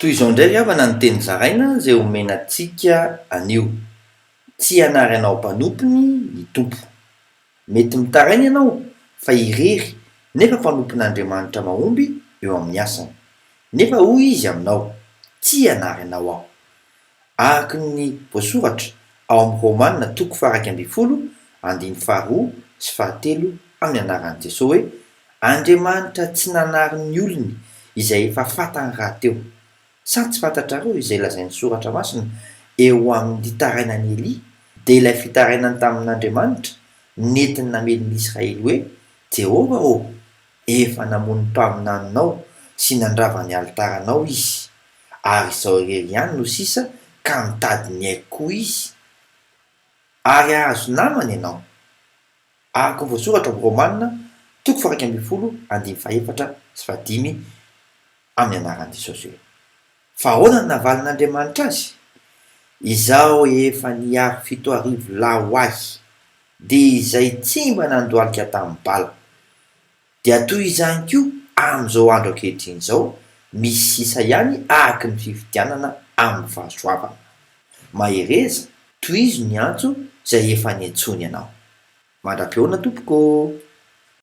Toy izao ndray avana ny teny zaraina zay omenantsika anio. Tsy hanary anao mpanompony ny tompo. Mety mitaraina ianao fa irery nefa mpanompon'Andriamanitra mahomby eo amin'ny asany. Nefa hoy izy aminao, tsy hanary anao aho. Araka ny voasoratra ao amin'ny Romanina 12:13 amin'ny anaran'i Jesosy hoe Andriamanitra tsy nanary ny olony izay efa fantany rahateo. Sa tsy fantatrareo izay lazain'ny soratra masina eo amin'ny tarainan'i Elia, dia ilay fitarainany tamin'Andriamanitra nentiny namelon'ny Israely hoe Jehova efa namono ny mpaminanao sy nandrava ny altaranao izy, ary izao irery ihany no sisa ka mitady ny aiko koa izy, ary ahazo namana ianao. Araka ny voasoratra amin'ny Romanina 12:14-15 amin'ny anaran'i Jesosy hoe fa ahoana ny navalin'Andriamanitra azy? Izao efa niary 7,000 lahy ho ahy, dia izay tsy mba nandohalika tamin'ny bala. Dia toy izany koa amin'izao andro ankehitriny izao, misy sisa ihany araka ny fifidianana amin'ny fahasoavana. Mahereza, toy izy ny antso izay efa niantsony ianao. Mandram-peona tompoko.